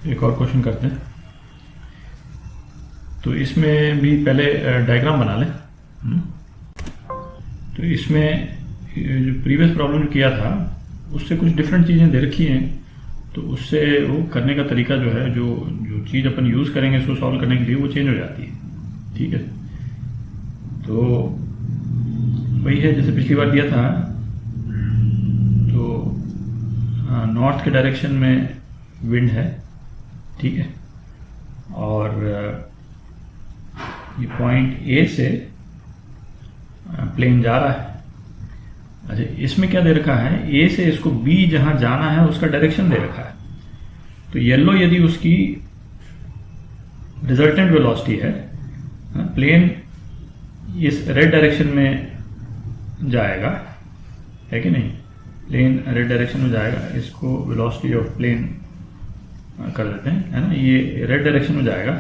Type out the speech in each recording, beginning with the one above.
एक और क्वेश्चन करते हैं। तो इसमें भी पहले डायग्राम बना लें। तो इसमें जो प्रीवियस प्रॉब्लम किया था उससे कुछ डिफरेंट चीज़ें दे रखी हैं, तो उससे वो करने का तरीका जो है, जो जो चीज़ अपन यूज़ करेंगे इसको सॉल्व करने के लिए, वो चेंज हो जाती है। ठीक है, तो वही है जैसे पिछली बार दिया था। तो नॉर्थ के डायरेक्शन में विंड है, ठीक है, और ये पॉइंट ए से प्लेन जा रहा है। अच्छा, इसमें क्या दे रखा है, ए से इसको बी जहां जाना है उसका डायरेक्शन दे रखा है। तो येलो यदि उसकी रिजल्टेंट वेलोसिटी है, प्लेन इस रेड डायरेक्शन में जाएगा, है कि नहीं, प्लेन रेड डायरेक्शन में जाएगा। इसको वेलोसिटी ऑफ प्लेन कर देते हैं, है ना, ये रेड डायरेक्शन में जाएगा,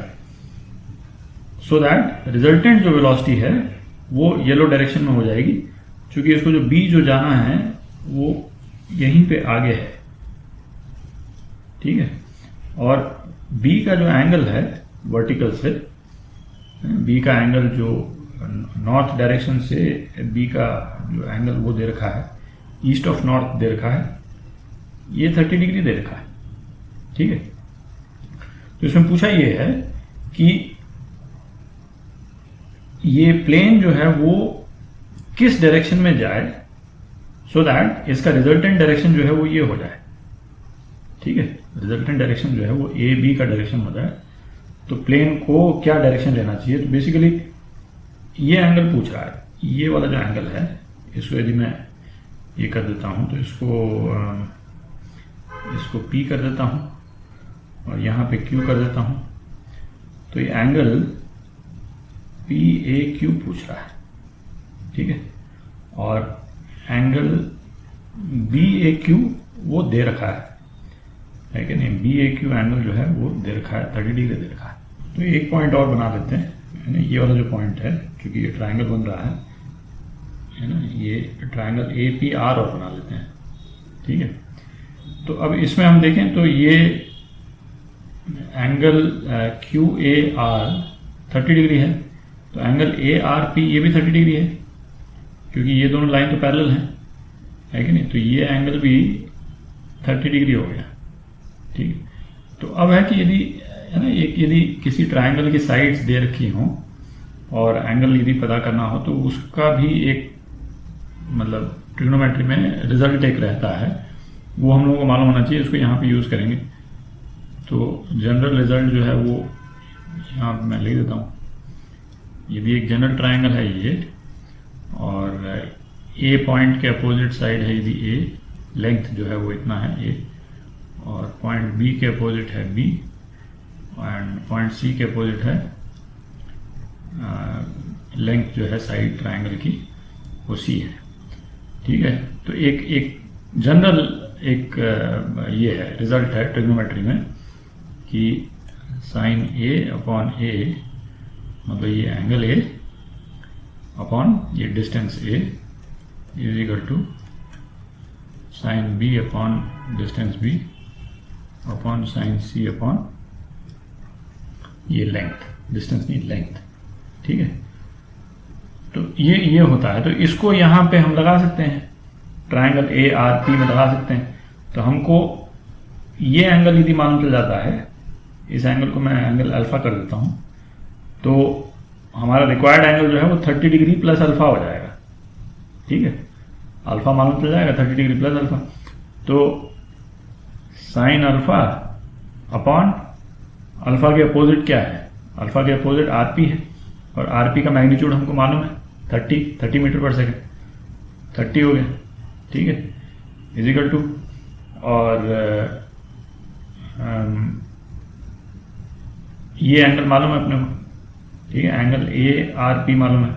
सो दैट रिजल्टेंट जो वेलोसिटी है वो येलो डायरेक्शन में हो जाएगी, क्योंकि इसको जो बी जो जाना है वो यहीं पे आगे है। ठीक है, और बी का जो एंगल है वर्टिकल से, बी का एंगल जो नॉर्थ डायरेक्शन से बी का जो एंगल वो दे रखा है, ईस्ट ऑफ नॉर्थ दे रखा है, ये 30 डिग्री दे रखा है। ठीक है, तो इसमें पूछा ये है कि ये प्लेन जो है वो किस डायरेक्शन में जाए, सो दैट इसका रिजल्टेंट डायरेक्शन जो है वो ये हो जाए। ठीक है, रिजल्टेंट डायरेक्शन जो है वो ए बी का डायरेक्शन हो जाए। तो प्लेन को क्या डायरेक्शन लेना चाहिए, तो बेसिकली ये एंगल पूछ रहा है, ये वाला जो एंगल है, इसको यदि मैं ये कर देता हूं तो इसको P कर देता हूं और यहां पे Q कर देता हूं, तो ये एंगल PAQ पूछ रहा है। ठीक है, और एंगल BAQ वो दे रखा है कि नहीं, BAQ एंगल जो है वो दे रखा है, 30 डिग्री दे रखा है। तो एक पॉइंट और बना लेते हैं, है ना, ये वाला जो पॉइंट है, क्योंकि ये ट्रायंगल बन रहा है ना, ये ट्रायंगल APR और बना लेते हैं। ठीक है, तो अब इसमें हम देखें तो ये एंगल QAR 30 डिग्री है, तो एंगल ARP ये भी 30 डिग्री है, क्योंकि ये दोनों लाइन तो पैरेलल हैं, है कि नहीं, तो ये एंगल भी 30 डिग्री हो गया। ठीक है, तो अब है कि यदि, है ना, यदि किसी ट्रायंगल की साइड्स दे रखी हों और एंगल यदि पता करना हो, तो उसका भी एक मतलब ट्रिग्नोमेट्री में रिजल्ट एक रहता है, वो हम लोगों को मालूम होना चाहिए, उसको यहाँ पे यूज़ करेंगे। तो जनरल रिजल्ट जो है वो यहाँ मैं लिख देता हूँ। यदि एक जनरल ट्रायंगल है ये, और ए पॉइंट के अपोजिट साइड है यदि ए, लेंथ जो है वो इतना है ए, और पॉइंट बी के अपोजिट है बी, एंड पॉइंट सी के अपोजिट है लेंथ जो है साइड ट्रायंगल की वो सी है। ठीक है, तो एक जनरल एक ये है रिजल्ट है ट्रिग्नोमेट्री में कि साइन ए अपॉन ए, मतलब ये एंगल ए अपॉन ये distance A is equal to sine B upon distance B upon sine C upon ये लेंथ, डिस्टेंस नहीं लेंथ। ठीक है, तो ये होता है। तो इसको यहां पे हम लगा सकते हैं, ट्रायंगल ARP में लगा सकते हैं। तो हमको ये एंगल यदि मालूम चल जाता है, इस एंगल को मैं एंगल अल्फा कर देता हूं, तो हमारा रिक्वायर्ड एंगल जो है वो 30 डिग्री प्लस अल्फा हो जाएगा। ठीक है, अल्फा मालूम चल जाएगा, 30 डिग्री प्लस अल्फा, तो साइन अल्फा अपॉन अल्फा के अपोजिट क्या है, अल्फा के अपोजिट RP है, और RP का मैग्नीट्यूड हमको मालूम है 30 मीटर पर सेकेंड, 30 हो गया। ठीक है, इज इक्वल टू, और ये एंगल मालूम है अपने को। ठीक है, एंगल ARP मालूम है,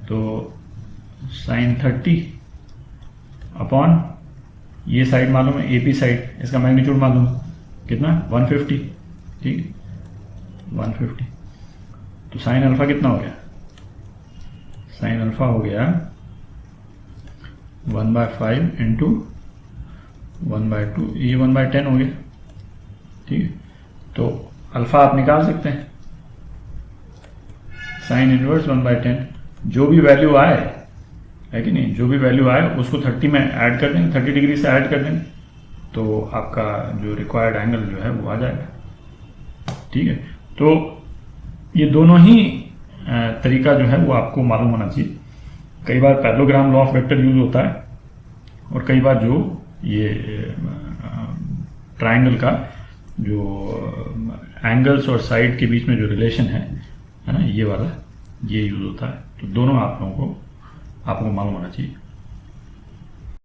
तो साइन 30 अपॉन ये साइड मालूम है AP साइड, इसका मैग्नीट्यूड मालूम है कितना, 150। ठीक है, 150, तो साइन अल्फा कितना हो गया, साइन अल्फा हो गया 1/5 इंटू 1/2, ये 1/10 हो गया। ठीक है, तो अल्फा आप निकाल सकते हैं, साइन इनवर्स 1/10, जो भी वैल्यू आए, है कि नहीं, जो भी वैल्यू आए उसको 30 में ऐड कर देंगे, 30 डिग्री से ऐड कर देंगे, तो आपका जो रिक्वायर्ड एंगल जो है वो आ जाएगा। ठीक है, तो ये दोनों ही तरीका जो है वो आपको मालूम होना चाहिए। कई बार parallelogram law of vector use होता है, और कई बार जो ये ट्राइंगल का जो एंगल्स और साइड के बीच में जो रिलेशन है ना, ये वाला ये यूज होता है। तो दोनों आप लोगों को आपको मालूम होना चाहिए।